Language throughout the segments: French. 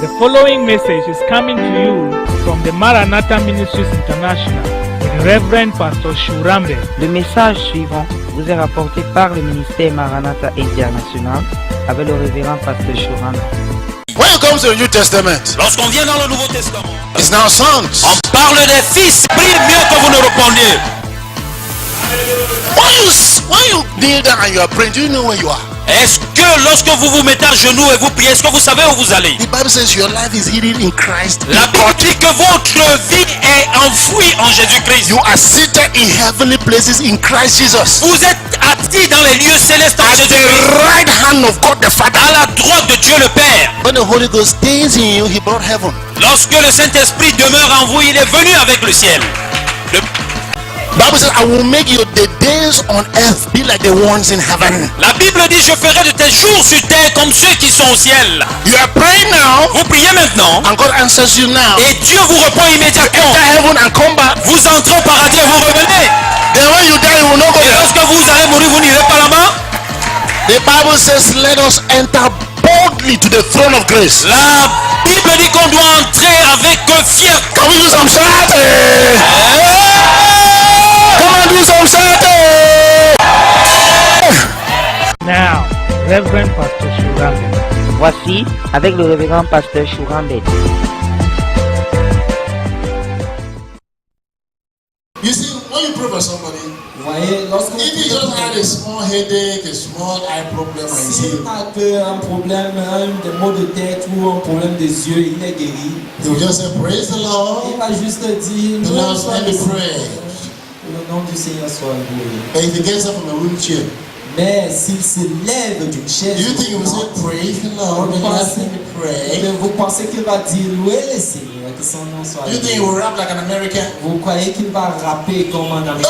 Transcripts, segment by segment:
The following message is coming to you from the Maranatha Ministries International with Reverend Pastor Shurambe. Le message suivant vous est rapporté par le ministère Maranatha International avec le révérend Pasteur Shurambe. When it comes to the New Testament, lorsqu'on vient dans le Nouveau Testament, it's now sons. On parle des fils. Prie mieux que vous ne répondiez. When you kneel down and you are praying, do you know where you are? Est-ce que lorsque vous vous mettez à genoux et vous priez, est-ce que vous savez où vous allez? The Bible says your life is hidden in Christ. La Bible dit que votre vie est enfouie en Jésus-Christ. You are seated in heavenly places in Christ Jesus. Vous êtes assis dans les lieux célestes en At the right hand of God the Father. à la droite de Dieu le Père. When the Holy Ghost stays in you, He brought heaven. Lorsque le Saint-Esprit demeure en vous, il est venu avec le ciel. Bible says, I will make you the days on earth be like the ones in heaven. La Bible dit, je ferai de tes jours sur terre comme ceux qui sont au ciel. You are praying now, Vous priez maintenant, and God answers you now. et Dieu vous répond immédiatement. Enter heaven and come back. Vous entrez au paradis et vous revenez. Then when you die, you will not go Et there. lorsque vous allez mourir, vous n'irez pas là-bas. The Bible says, let us enter boldly to the throne of grace. La Bible dit qu'on doit entrer avec fierté. Can we do some shouting? Come on, do some shouting. Now, Reverend Pastor Shurambe. Voici avec le révérend Pasteur Shurambe. You see, when you pray for somebody, Vous voyez, lorsque if you just had a small headache, a small eye problem, and si you on a un problème, des maux de tête ou un problème des yeux, il est guéri. he will just say, praise the Il Lord. va juste dire, The Lord let me pray. le nom du Seigneur soit loué. But if he gets up from a wheelchair, Mais s'il se lève d'une chaise, do you think he will say, praise the Lord, the Lord let me pray? vous pensez qu'il va dire loué le Seigneur, que son nom soit Do you think he loué? will rap like an American? Vous croyez qu'il va rapper comme un Américain?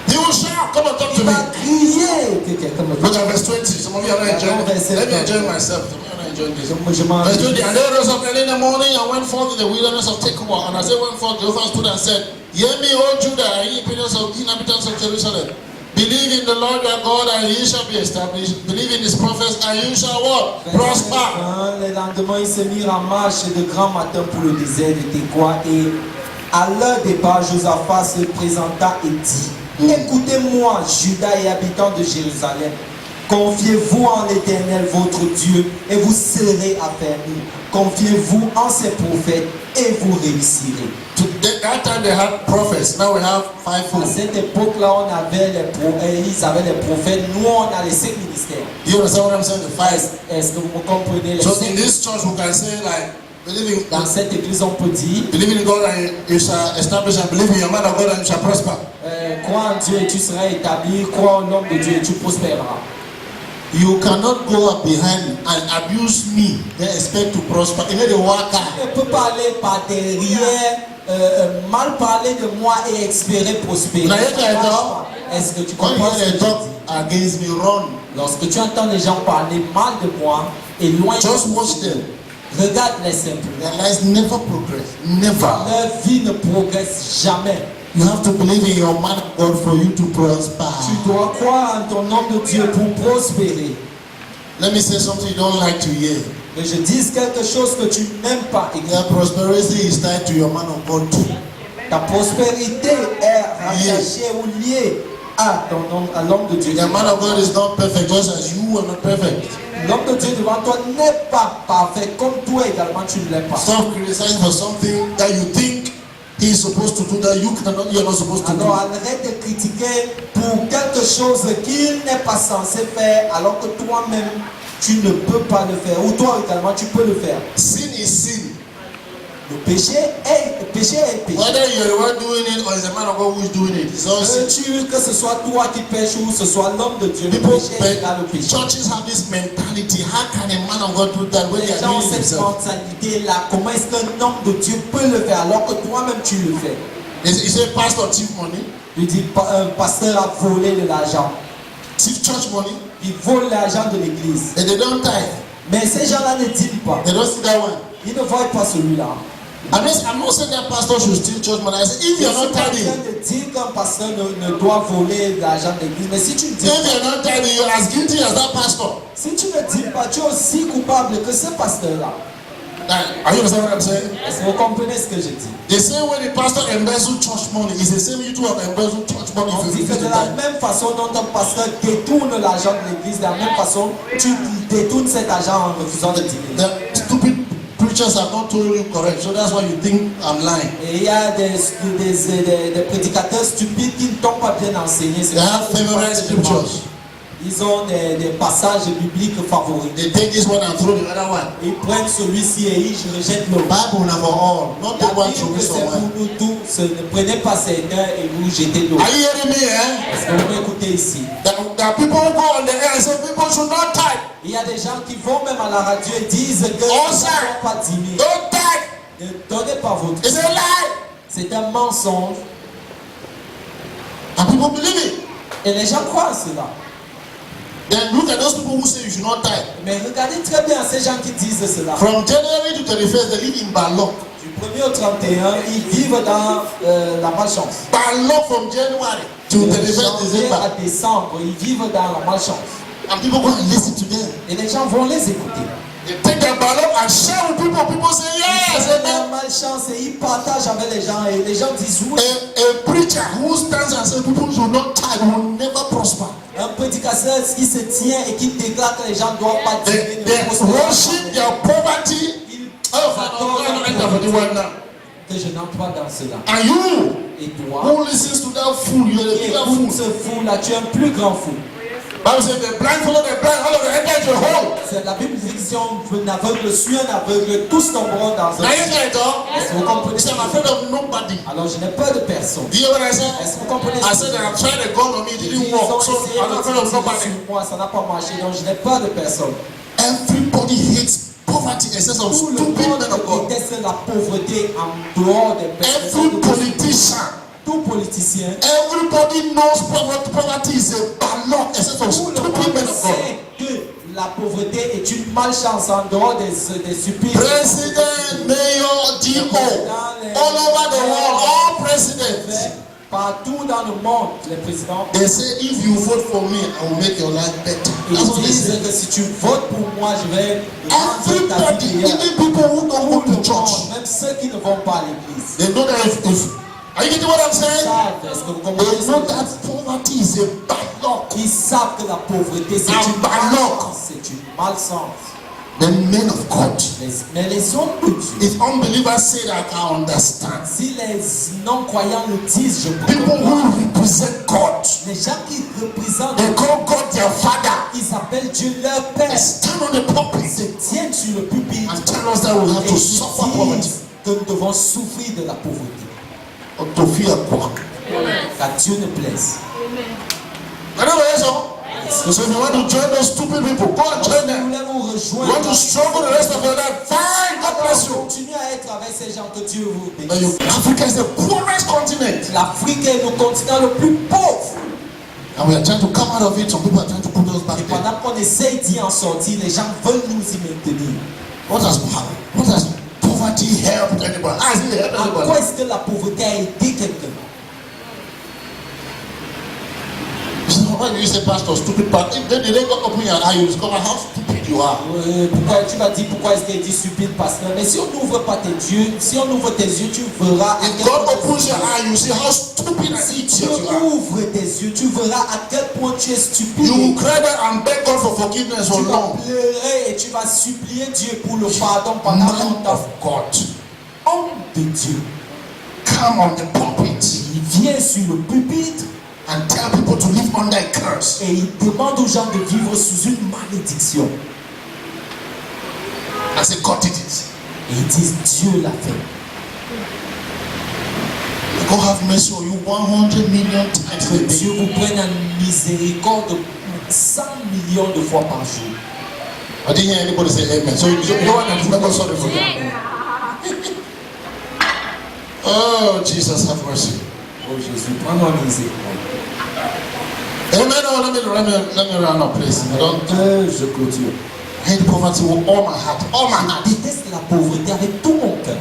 He will shout, come on, talk to Il me. va crier que quelqu'un me Look at verse 20. Some of you are not enjoying it. Let me enjoy myself. Some of you are not enjoying this. Je m'en Verse 20. And they rose up early in the morning and went forth in the wilderness of Tekoa. And as they went forth, Jehovah stood and said, Hear me, O Judah, and ye inhabitants of Jerusalem. Believe in the Lord your God, and ye shall be established. Believe in his prophets, and you shall what? Prosper. Le lendemain, ils se mirent en marche de grand matin pour le désert de Tekoa. Et à leur départ, Josaphat se présenta et dit, écoutez-moi, Judas et habitants de Jérusalem. Confiez-vous en l'Éternel, votre Dieu, et vous serez affermis. Confiez-vous en ses prophètes, et vous réussirez. That time they had prophets. Now we have À 5 cette époque-là, on avait ils avaient les prophètes. Nous, on a les 5 ministères. Do you understand what I'm saying? The 5. Est-ce que vous me comprenez les So 5? in this church, we can say like, Dans cette église, on peut dire, believe in God and you shall establish, and believe in your man of God and you shall prosper. crois en Dieu et tu seras établi, crois en l'homme de Dieu et tu prospéreras. You cannot go up behind and abuse me then expect to prosper. You know the worker. Tu ne peux pas aller par derrière, mal parler de moi et espérer prospérer. Now, you can talk. Est-ce que tu When comprends you ce que hear je they talk dis? against me, run. Lorsque tu entends les gens parler mal de moi, éloigne-toi. Just watch them. Regarde-les simplement. Their lives never progress. Never. Leur vie ne progresse jamais. You have to believe in your man of God for you to prosper. Tu dois croire en ton homme de Dieu pour prospérer. Let me say something you don't like to hear. Que je dise quelque chose que tu n'aimes pas. Your prosperity is tied to your man of God too. Ta prospérité est rattachée ou liée à ton homme, à l'homme de Dieu. The man of God is not perfect, just as you are not perfect. L'homme de Dieu devant toi n'est pas parfait, comme toi également tu ne l'es pas. Stop criticizing for something that you think he is supposed to do that you're not supposed to do. Alors arrête de critiquer pour quelque chose qu'il n'est pas censé faire, alors que toi-même tu ne peux pas le faire, ou toi également tu peux le faire. Sin is sin. Le péché est péché. Whether you're the one doing it or is the man of God who is doing it, it's all sin. Que ce soit toi qui pêches ou ce soit l'homme de Dieu, le People, péché est égal au péché. churches have this mentality. How can a man of God do that when Les they are gens ont doing it cette themselves? mentalité-là. Comment est-ce qu'un homme de Dieu peut le faire alors que toi-même tu le fais? He say, pastor thief money, Il dit, un pasteur a volé de l'argent. thief church money, Il vole l'argent de l'église. and they don't tithe. Mais ces gens-là ne disent pas. They don't see that one. Ils ne voient pas celui-là. I'm not saying that pastor should steal church money. I say if Je you're suis not pas en train tithing, de dire qu'un pasteur ne doit voler l'argent de l'église. Mais si tu ne dis if pas, you're not tithing, you're as guilty as that pastor. si tu ne dis pas, tu es aussi coupable que ce pasteur-là. Are you understand what I'm saying? Est-ce que vous comprenez ce que je dis? The same way the pastor embezzled church money is the same way you two have embezzled church money On if dit you que refuse de to la tithe. même façon dont un pasteur détourne l'argent de l'église, de la même façon, tu détournes cet argent en refusant de dîner. The stupid preachers have not told you correct, so that's why you think I'm lying. Et il y a des prédicateurs stupides qui ne t'ont pas bien enseigné. C'est They have pour ça que favorite je pense. scriptures. Ils ont des passages bibliques favoris. They take this one and throw the other one. Ils prennent celui-ci et ils rejettent l'autre. Bible now for all, not La the one to Bible, waste c'est of pour one. nous tous. Ne prenez pas certains et vous jetez l'autre. Are you hearing me? Eh? Est-ce que vous m'écoutez ici? There are people who go on the air and say people should not tithe. Il y a des gens qui vont même à la radio et disent que Oh, ils ne ça. doivent pas dîner. Don't tithe. Ne donnez pas votre. It's a lie. C'est un mensonge. And people believe it. Et les gens croient à cela. Then look at those people who say you should not tithe. Mais regardez très bien ces gens qui disent cela. From January to 31st, they live in Balok. Du 1er au 31, ils vivent dans la malchance. Balok from January to De 31st janvier December. à décembre, ils vivent dans la malchance. And people go and listen to them. Et les gens vont les écouter. They take their Balok and share with people. People say yes, Ils ont la amen. malchance et ils partagent avec les gens et les gens disent oui. A preacher who stands and says people should not tithe will never prosper. Un prédicateur qui se tient et qui déclare que les gens ne doivent pas dîner. They worship their poverty. Oh, Father, I'm not enter for the one now. Que je n'entre pas dans cela. And you Et toi, who listens to that fool, you're a qui bigger écoute fool. ce fou là, tu es un plus grand fou. Bible says the blind follow the blind, all of them enter into a hole. C'est la Bible dit que si un aveugle suit un aveugle, tous tomberont dans Now un. you get it, huh? Est-ce que vous comprenez? He said, I'm afraid of nobody. Alors je n'ai peur de personne. Do you hear what I said? Est-ce que vous comprenez? I said that I'm trying to go on me, it Ils didn't ont work. So essayé I'm not afraid of de tirer nobody. sur moi, ça n'a pas marché, donc je n'ai peur de personne. Everybody hates poverty except some Tout le stupid monde men of God. déteste la pauvreté en dehors des Every personnes. politician, Tout politicien, everybody knows poverty is a bad luck except some tout le stupid monde men of God. sait que la pauvreté est une malchance en dehors des stupides. President, mayor, DO, all over the world, all presidents. Partout dans le monde, les présidents, They say if you vote for me, I will make your life better. ils That's what they disent say. que si tu votes pour moi, je vais rendre ta Everybody, vie meilleure. even people who don't go Tout le to church, monde, même ceux qui ne vont pas à l'église, they know that if are you getting what I'm saying? savent, est-ce que vous comprenez They ce know que that poverty is a bad luck. ils savent que la pauvreté c'est Un une ballon. malchance, c'est une malchance. The men of God. Mais les hommes de Dieu, If unbelievers say that, I understand. si les non-croyants le disent, je peux People comprendre. who represent God, Les gens qui représentent, they call God their father. ils appellent Dieu leur Père, They stand on the pulpit se tiennent sur le pupitre and tell us that we have et to ils suffer poverty. disent que nous devons souffrir de la pauvreté. Or to fear God. Qu'à Dieu ne plaise. I don't know, so. So if you want to join those stupid people, go and join Vous them. voulez vous You rejoindre, want to struggle the rest of your life? Fine, God bless you. continuez à être avec ces gens, que Dieu vous But bénisse. Africa is the poorest continent. L'Afrique est le continent le plus pauvre. And we are trying to come out of it. Some people are trying to put us back Et there. pendant qu'on essaye d'y en sortir, les gens veulent nous y maintenir. What has poverty helped anybody? Has it helped En quoi anybody? est-ce que la pauvreté a aidé quelqu'un? When you say pastor, stupid pastor, if they go open your eye, you discover how stupid you are. Pourquoi tu vas dire pourquoi est-ce qu'il dit stupide pasteur? Mais si on n'ouvre pas tes yeux, si on ouvre tes yeux, tu verras. à If quel God point opens your eye, you see how stupid and si tu idiot you are. ouvres tes yeux, tu verras à quel point tu es stupide. You will cry there and beg God for forgiveness for Tu vas long. pleurer et tu vas supplier Dieu pour le pardon pendant Man longtemps. of God, Homme de Dieu, come on the pulpit il vient sur le pupitre and tell people to live under a curse. et il demande aux gens de vivre sous une malédiction. I say God did it. Et ils disent Dieu l'a fait. God have mercy on you 100 million times Que a day. Dieu vous prenne en miséricorde 100 millions de fois par jour. I didn't hear anybody say amen. So you don't want to remember sorry for that. Oh, Jesus, have mercy. Oh Jésus, prends-moi miséricorde. Amen. Oh, let me run up, please. I don't Je clôture. hate poverty with all my heart. All my heart. Je déteste la pauvreté avec tout mon cœur.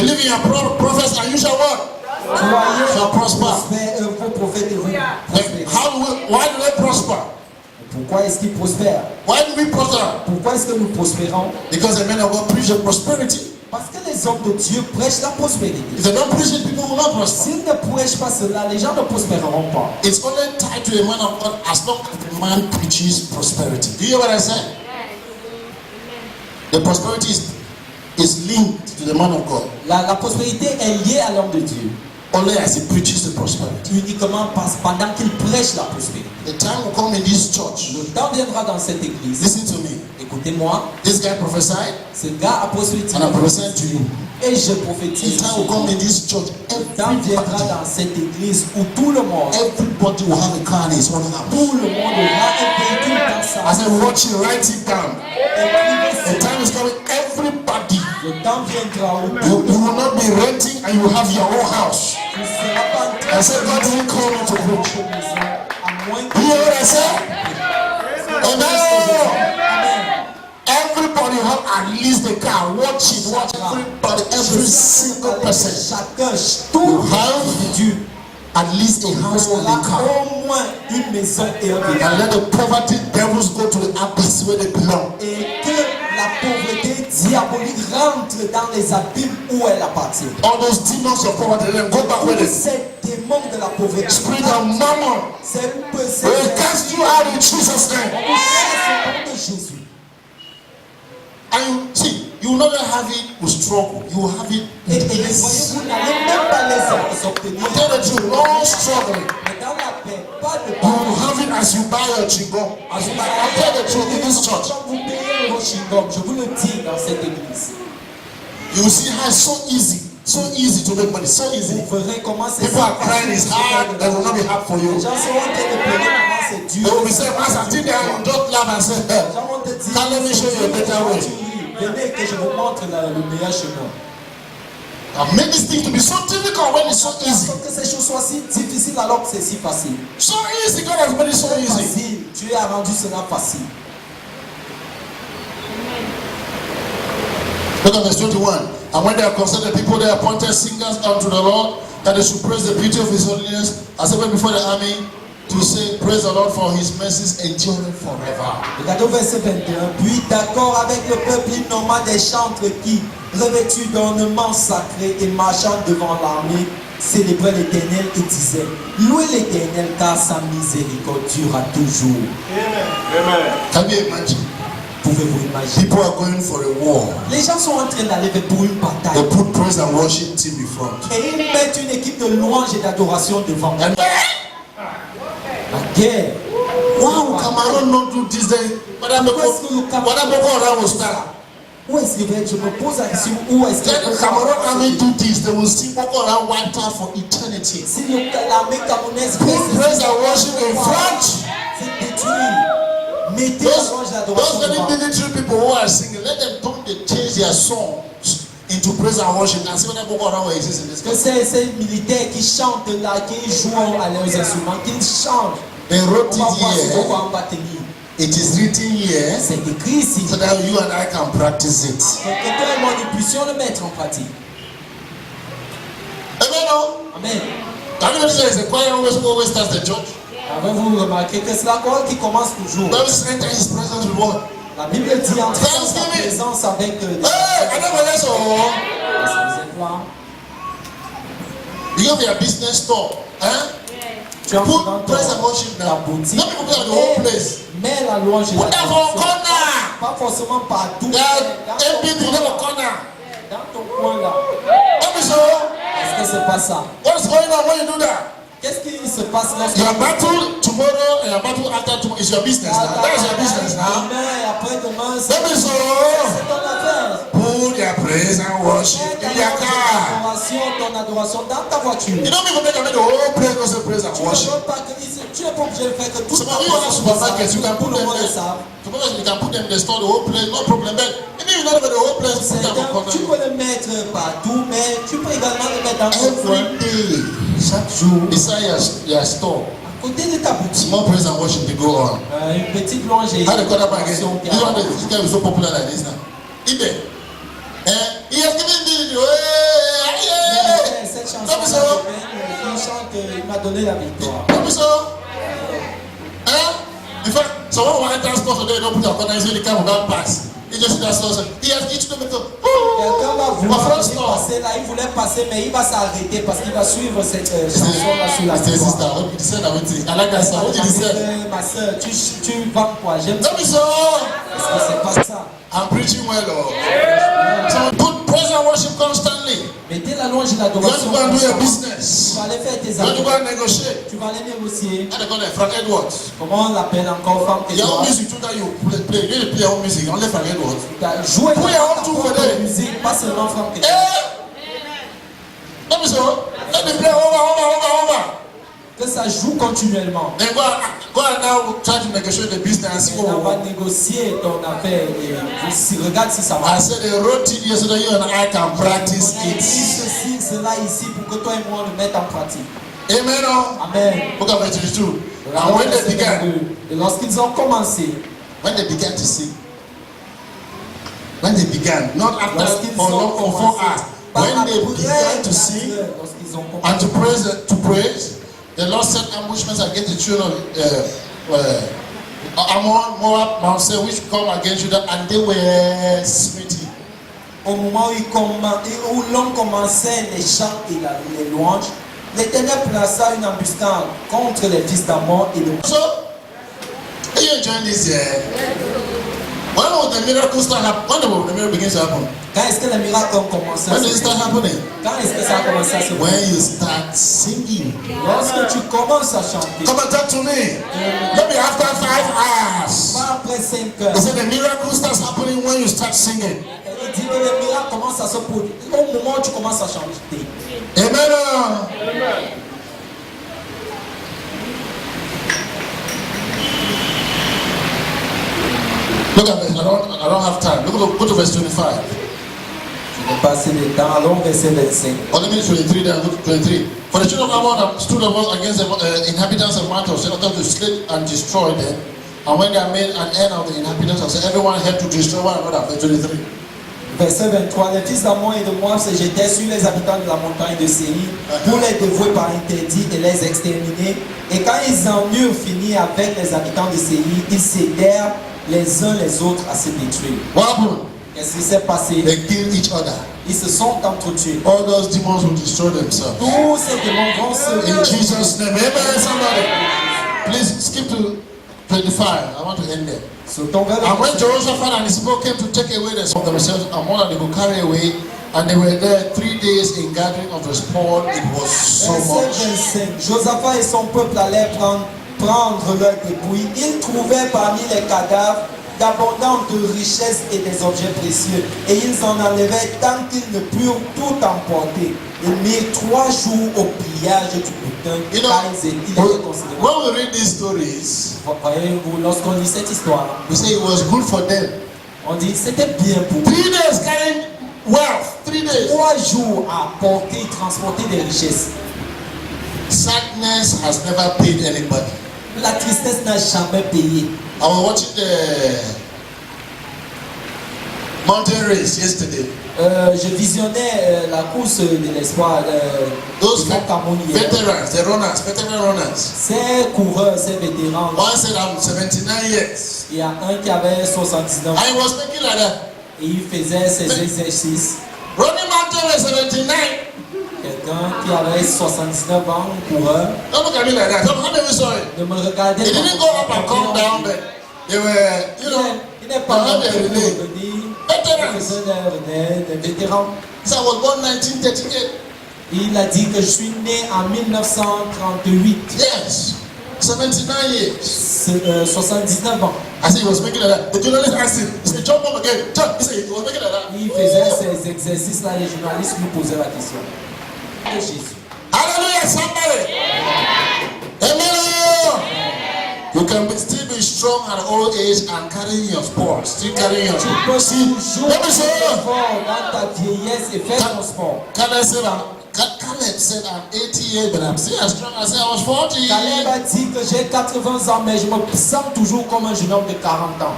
Believe in your prophets and you shall what? Croyez Shall prosper. vos prophètes et vous prospérez. Why do they prosper? Pourquoi est-ce qu'ils prospèrent? Why do we prosper? Pourquoi est-ce que nous prospérons? Because the men of God preach the prosperity. Parce que les hommes de Dieu prêchent la prospérité. If they don't preach it, people will not prosper. S'ils ne prêchent pas cela, les gens ne prospéreront pas. It's only tied to a man of God as long as the man preaches prosperity. Do you hear what I said? The prosperity is linked to the man of God. La prospérité est liée à l'homme de Dieu. Only as he preaches the prosperity. Uniquement pendant qu'il prêche la prospérité. The time will come in this church. Le temps viendra dans cette église. Listen to me. Écoutez-moi. This guy prophesied, Ce gars a prophétisé. and I prophesy to you. Et je The prophétise. time will come in this church. Le temps viendra dans cette église où tout le monde, Everybody will have a car in his own house. tout le monde aura un véhicule dans sa I said, watch it, write it down. Écrivez The cela. time is coming. Everybody, Le temps viendra où you will not be renting and you will have your own house. tu ne seras pas en train I said, God didn't call me to preach. de maison, à moins que You hear what I said? Amen. Amen. Everybody have at least a car. Watch it. Watch everybody. Every single person. Chacun, tout have individu at least a house and a aura car. au moins une maison et un véhicule. And let the poverty devils go to the abyss where they belong. Et que la pauvreté diabolique rentre dans les abîmes où elle appartient. All those demons of poverty, then go back where Tous they ces démons de la pauvreté, spirit of mammon. c'est Will cast you out in Jesus' name. on chasse au nom de Jésus. And you see, you will not have it with struggle. You will have it Et with voyez, ease. vous n'allez même pas les obtenir. Tell the truth, no struggling. Mais dans la paix, pas de You will peur. have it as you buy your chingom. As you buy, I tell the truth in this church. Quand vous payez vos chewing-gums, je vous le dis dans cette église, You will see how it's so easy to make money, so easy. vous verrez comment c'est People are crying, it's hard, that will not be hard for you. Les gens seront en train de pleurer, maman, c'est They dur. will be saying, Master, think that you don't laugh and say, Les hey, gens vont te dire, Can let me show you a better way. venez que je vous montre le meilleur chemin. I make this thing to be so difficult when it's so easy. Faut que ces choses soient si difficiles alors que c'est si facile. So easy, God has made it so C'est easy. facile. Dieu a rendu cela facile. Look at verse 21. And when they have consulted the people, they appointed singers unto the Lord, that they should praise the beauty of his holiness, as they went before the army, to say, praise the Lord for his mercies enduring forever. Regardez au verset 21. Puis d'accord avec le peuple, il nomma des chantres qui, revêtus d'ornements sacrés et marchant devant l'armée, célébraient l'Éternel et disaient, louez l'Éternel car sa miséricorde durera toujours. Can you imagine? Pouvez-vous imaginer? People are going for a war. Les gens sont en train d'aller pour une They bataille. put praise and worship team in front. Et ils mettent une équipe de louange et d'adoration devant. And La guerre. wow, Cameroon not do this day. What Boko Haram will start. Où est-ce qu'il va être? Je me pose la question, où est-ce qu'il Let the Cameroon army do this. They will see Boko Haram wiped out for eternity. Si l'armée camerounaise Put praise and worship in front. c'est détruit. Mettez la louange et l'adoration Those devant. very military people who are singing, let them don't they change their songs into praise and worship and see whether Boko Haram will exist in this Que country. ces militaires qui chantent là, qui jouent à leurs instruments, qu'ils chantent. They wrote On va voir it si here. Boko va tenir. It is written here C'est écrit ici. so that you and I can practice it. Que toi et moi nous puissions le mettre en pratique. Amen. No? Amen. Can you notice there is a choir always starts the church? Avez-vous remarqué que c'est la chorale qui commence toujours? Bible says enter his presence with what? La Bible dit entrer dans sa présence avec des Hey, I never let so. exemples. You have your business store. Huh? Tu entres dans Put praise and worship ta now. boutique. Not people at the whole place. Mets la louange et Put that for l'adoration. corner. Pas forcément partout. There Dans are ton everything in coin the corner. Dans ton coin là. Let me show. Est-ce que c'est pas ça? What's going on when you do that? Qu'est-ce qui se passe lorsque Your battle tomorrow and your battle after tomorrow is your business now. That is your business now. Demain et après-demain, c'est Let me show. ton affaire. Put your praise and worship Mets in your car. ton adoration dans ta voiture. You don't even make the whole place no say praise and Tu ne worship. veux pas que tu n'es pas obligé de faire que tout So when you are supermarket, you can tout put le them monde le there. savent. Suppose you can put them in the store, the whole place, no problem. But even if you don't have the whole place, put them on Tu corner. peux le mettre partout, mais tu peux également le mettre dans ton coin. Every day, Chaque jour, beside your store, à côté de ta boutique, more praise and worship to go on. une petite louange et How the corner back adoration again? qui This one, avance. this guy is so popular like this now. Ibe, he has given me the way. m'a donné la victoire. So, in fact, so when we enter transport today, don't put your corner, the car will not pass. He just does so. He has each kilometer. Quelqu'un va vouloir passer là, il voulait passer, mais il va s'arrêter parce qu'il va suivre cette chanson-là sur la victoire. I like that song. What did he say? Ma soeur, tu vas quoi? J'aime ça. Let me so. Parce que c'est pas ça. I'm preaching well, Lord. So put praise and worship constantly. Mettez la louange et You want l'adoration. to go and do your Tu business. vas aller faire tes You want to go affaires. and negotiate. Tu vas aller négocier. And they call it Frank Edwards. Comment on l'appelle encore, femme Your own Edouard? music too that you play. You need to play your own music. Only Frank Edwards. Jouer Put your own tool for ta them. musique, pas seulement femme Edouard. Let me so. Let me play over. Que ça joue continuellement. Then go and now try to negotiate the business and see Et on va what. négocier ton affaire et regarde si ça I marche. said they wrote it here so that you and I can practice Dis it. ceci, cela ici pour que toi et moi on le mette en pratique. Amen. Amen. Book of verse 22. And when they began, Et lorsqu'ils ont commencé, when they began to sing, when they began, not after lorsqu'ils for ont long for 4 hours, pas when they après began to 4 sing heures, lorsqu'ils ont and commencé, to praise, the Lord set ambushments against the children of Ammon, Moab, Mount Seir, which come against Judah, and they were smitten. au moment où l'on commençait les chants et les louanges, l'Éternel plaça une embuscade contre les fils d'Ammon et de So, are you enjoying this year? When will the miracle start happening? When will the miracle begin to happen? Quand est-ce que les miracles ont commencé à When se does it start happening? Quand est-ce que ça a commencé à se When you start singing. Lorsque tu commences à chanter, Come and talk to me. Maybe after 5 hours. pas après 5 heures, They say the miracle starts happening when you start singing. il dit que les miracles commencent à se produire au moment où tu commences à chanter. Amen. Look at this. I don't have time. Go to verse 25. Je vais passer le temps, allons verset 25. Or let me 23 then. Go to 23. For the children of Ammon stood up against the inhabitants of Mount Seir to slay and destroy them. And when they had made an end of the inhabitants of Seir, everyone had to destroy one another. Verse 23. Verset 23. Les fils d'Ammon et de Moab se jetaient sur les habitants de la montagne de Séir pour les dévouer par interdit et les exterminer. Et quand ils en eurent fini avec les habitants de Séir, ils s'aidèrent les uns les autres à se détruire. What happened? Qu'est-ce qui s'est passé? They killed each other. Ils se sont entretués. All those demons will destroy themselves. Tous ces démons vont se In Jesus' name. Amen. Somebody. Please skip to 25. I want to end there. Sautons vers le And when verset. Jehoshaphat and his people came to take away the spoil of themselves, and more than they could carry away, and they were there 3 days in gathering of the spoil, it was so Verset much. 25. Josaphat et son peuple allèrent prendre leurs dépouilles. Ils trouvèrent parmi les cadavres d'abondantes richesses et des objets précieux. Et ils en enlevèrent tant qu'ils ne purent tout emporter. Ils mirent 3 jours au pillage du butin, You know, car ils étaient considérés. when we read these stories, Voyez-vous, lorsqu'on lit cette histoire, we say it was good for them. on dit c'était bien pour 3 days carrying wealth. 3 days. 3 jours à porter, transporter des richesses. Sadness has never paid anybody. La tristesse n'a jamais payé. I was watching the mountain race yesterday. Je visionnais la course de l'espoir Those du Mont Cameroun hier. veterans, the runners, veteran runners. Ces coureurs, ces vétérans, One said, I'm 79 years. il y a un qui avait 79 ans And he was making like that. et il faisait ses exercices. Running mountain race 79. Quelqu'un qui avait 79 ans, un coureur, Don't look at me like that. How many of you saw it? ne me regardait He didn't go up and come down, but they were, you know, Il n'est pas they monté had pour a relay. revenir. Veterans. Il faisait des vétérans. He said, I was born 1938. Il a dit que je suis né en 1938, Yes. 79 years. 79 ans. I said he was making like that. The journalist asked him, he said, jump up again. Jump. He said he was making like that. Il faisait ces exercices-là, les journalistes lui posaient la question. De Jésus. Hallelujah, somebody. Amen. You can still be strong at old age and carrying your sport. Still carrying your Tu peux toujours Let me say, être fort dans ta vieillesse et faire ton sport. Caleb said I'm 80 years, but I'm still as strong as I was 40. Caleb a dit que j'ai 80 ans, mais je me sens toujours comme un jeune homme de 40 ans.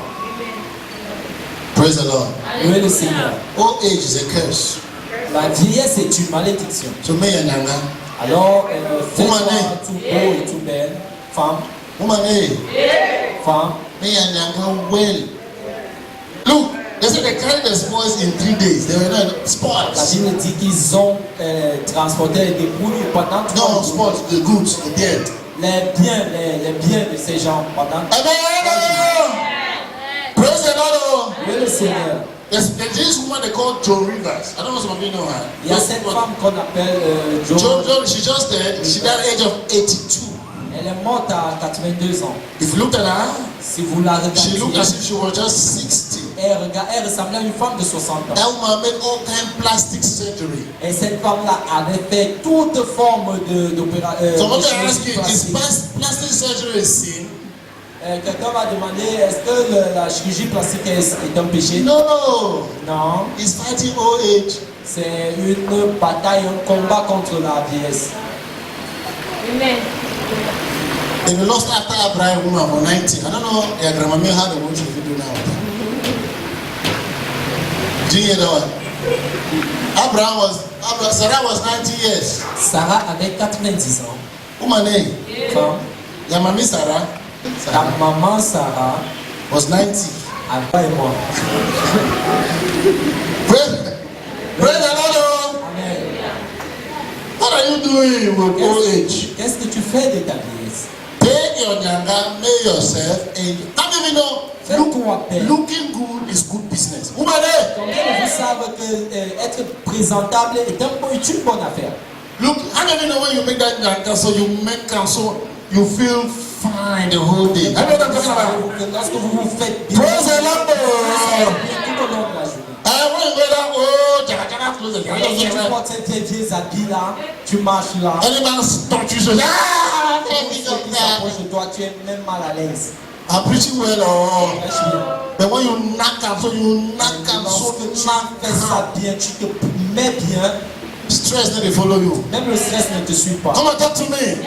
Praise the Lord. Louez le Seigneur. Old age is a curse. La vieillesse est une malédiction. So me and Nanga, Alors, fais-toi Woman, tout beau et tout belle. Femme, Woman, hey, femme. me and Nyanga well. Look, they said they carried the spoils in 3 days. They were not La spoils. Bible dit qu'ils ont transporté les dépouilles pendant 3 No, jours. spoils, the goods, the dead. Les biens de ces gens pendant 3 jours. Praise the Lord. Oui, le Seigneur. There's this woman they call Joan Rivers. I don't know some of you know her. Il y a cette femme qu'on appelle Joan. Joan, she just dead. She died at the age of 82. Elle est morte à 82 ans. If you looked at her, Si vous la she looked regardez, as if she was just 60. elle ressemblait à une femme de 60 ans. That woman made all kind of plastic surgery. Et cette femme-là avait fait toute forme d'opération. So I want to ask you, is plastic surgery a sin? Quelqu'un m'a demandé, est-ce que la chirurgie plastique est un péché? No. Non. It's fighting old age. C'est une bataille, un combat contre la vieillesse. They were lost after Abraham woman for 90. I don't know your grandma may have the watch the video now. Do you hear that one? Sarah was 90 years. Sarah avait 90 ans. Woman, hey, Femme. your mommy Sarah La maman Sarah, was 90. Alpha et moi. Praise the Lord. Amen. What are you doing with old age? Qu'est-ce que tu fais de ta vieillesse? Take your nyanga, make yourself, and how many know? Fais-toi belle. Looking good is good business. Woman, hey, Combien de vous savent que être présentable est une bonne affaire? look, how many know when you make that nyanga, so you make so you feel fine the whole day? I know what I'm talking about. Que lorsque vous vous faites bien, Praise the Lord. tout au long de la journée. When you go down, oh, jaga close the Lorsque tu portes ces vieux habits là, tu marches là. any man touch you, say, ah, Ceux qui s'approchent de toi, tu es même mal à l'aise. I'm preaching well, oh. Prêche bien. But when you knock out, so you knock out, so Lorsque tu knock fais ça out, bien, tu te mets bien, stress they follow you. même le stress ne te suit pas. Come and talk to me.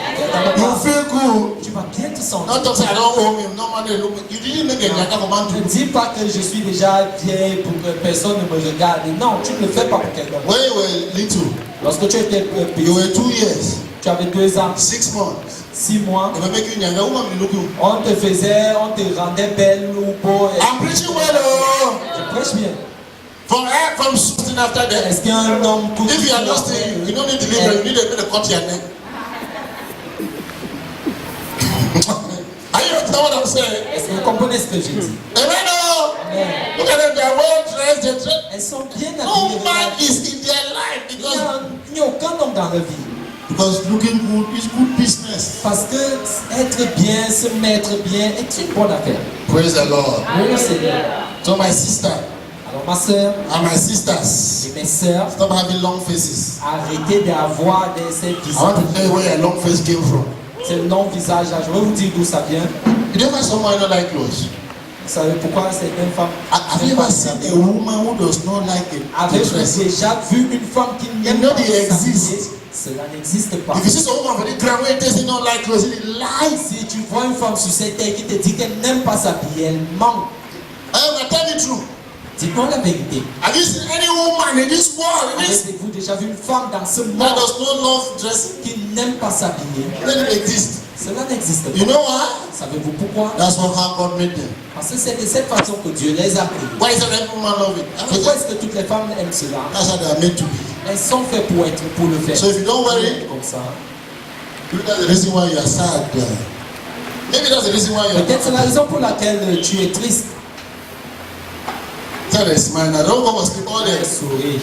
You feel good. Tu vas bien te sentir. Not talk say I don't owe him. No money look. You didn't make a nyanga for man Ne to. dis pas que je suis déjà vieille pour que personne ne me regarde. Non, tu ne le fais pas pour quelqu'un. When you were little, Lorsque tu étais petit, you were 2 years, tu avais 2 ans, 6 months. 6 mois, If I make you nyanga, woman be looking. on te rendait belle ou beau. I'm preaching well, oh. Je prêche bien. From something after that. Est-ce qu'il y a un homme tout If you are lost, you don't need deliverance. You need a bit of cut your neck. Are you understand what I'm saying? Est-ce que vous comprenez ce que j'ai dit? Amen. Oh. Amen. Look at them. They are well dressed. They dress. Elles sont bien No habillées. man is in their life Il because n'y a aucun homme dans la vie. looking good is good business. Parce que être bien, se mettre bien est une bonne affaire. Praise the Lord. Oui, le Seigneur. So my sister Alors ma soeur and my sisters, et mes sœurs, stop having long faces. arrêtez d'avoir ces I want visages. to tell you where your long face came from. C'est le long visage là. Je vais vous dire d'où ça vient. You never saw someone who don't like clothes. Vous savez pourquoi certaines femmes Have you ever seen a woman who does not like it? avez-vous déjà vu une femme qui n'aime You know pas they s'habiller? exist. Cela n'existe pas. If you see some woman for the ground where it says they don't like clothes, it lies. Si tu vois une femme sur cette terre qui te dit qu'elle n'aime pas s'habiller, elle ment. Tell me true. Dis-moi la vérité. Have you seen any woman in this world in this Avez-vous déjà vu une femme dans ce that monde does not love dressing? qui n'aime pas s'habiller? It doesn't exist. Cela n'existe pas. You know why? Savez-vous pourquoi? That's what how God made them. Parce que c'est de cette façon que Dieu les a créés. Why is every woman love it? Pourquoi est-ce que toutes les femmes aiment cela? That's how they are made to be. Elles sont faites pour le faire. So if you don't wear it, Comme ça. maybe that's the reason why you are sad. Maybe that's the reason why you Peut-être c'est la are. raison pour laquelle tu es triste. Tell us, man. I don't go to sleep all day. Sourire.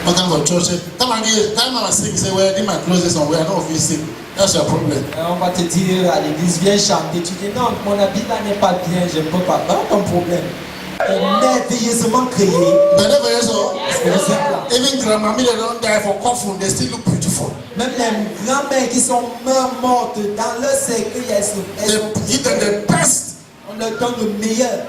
I come for church. Come and get. Time I was sick. Say, well, I need my clothes somewhere. I don't feel sick. That's your problem. On va te dire à l'église, viens chanter. Tu dis non, mon habit là n'est pas bien, je ne peux pas. Pas ton problème. On est merveilleusement créé. But never so. Parce que vous êtes là. Even grandma, they don't die for coughing. They still look beautiful. Même les grands-mères qui sont mortes dans leur cercueil, They give them the best. on leur donne le meilleur.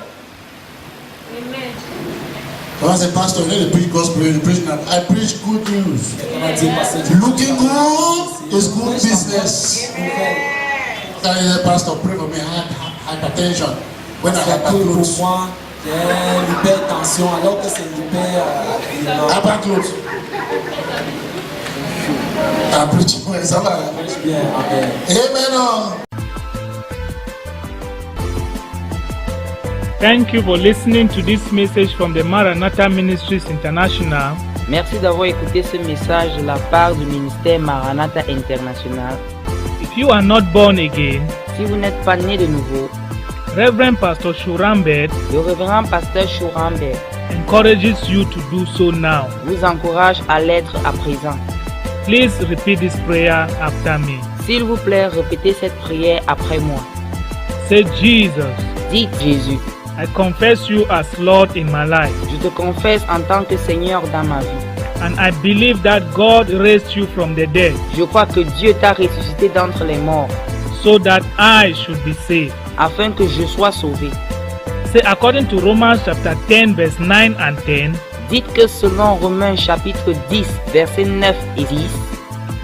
When I say, Pastor, you need to preach gospel. You preach now. I preach good news. On va dire, parce que Looking good is good business. Tell the pastor, pray for me. Hypertension. When I have Pour clothes. moi, j'ai l'hypertension alors que c'est l'hyper. Hyper clothes. Ah, preach point, ça va. Prêche bien, amen. Amen. Thank you for listening to this message from the Maranatha Ministries International. Merci d'avoir écouté ce message de la part du ministère Maranatha International. If you are not born again, Si vous n'êtes pas né de nouveau, Reverend Pastor Shurambed le révérend pasteur Shurambed encourages you to do so now. vous encourage à l'être à présent. Please repeat this prayer after me. S'il vous plaît, répétez cette prière après moi. Say, Jesus, Dites Jésus, I confess you as Lord in my life, je te confesse en tant que Seigneur dans ma vie. and I believe that God raised you from the dead Je crois que Dieu t'a ressuscité d'entre les morts so that I should be saved. afin que je sois sauvé. Say, according to Romans chapter 10, verse 9 and 10, Dites que selon Romains chapitre 10, versets 9 et 10,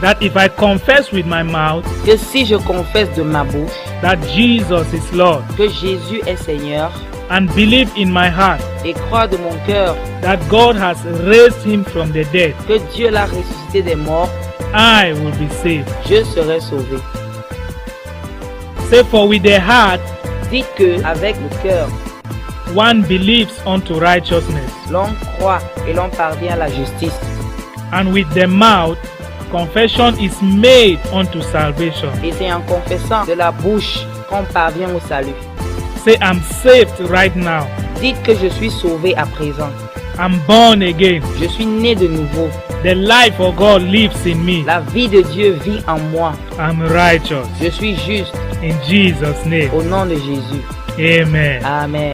that if I confess with my mouth que si je confesse de ma bouche that Jesus is Lord que Jésus est Seigneur and believe in my heart et crois de mon cœur that God has raised him from the dead, que Dieu l'a ressuscité des morts, I will be saved. je serai sauvé. Say, for with the heart Dites que avec le cœur, one believes unto righteousness, l'on croit et l'on parvient à la justice, and with the mouth confession is made unto salvation. et c'est en confessant de la bouche qu'on parvient au salut. Say, I'm saved right now. Dites que je suis sauvé à présent. I'm born again. Je suis né de nouveau. The life of God lives in me. La vie de Dieu vit en moi. I'm righteous. Je suis juste In Jesus' name. au nom de Jésus. Amen. Amen.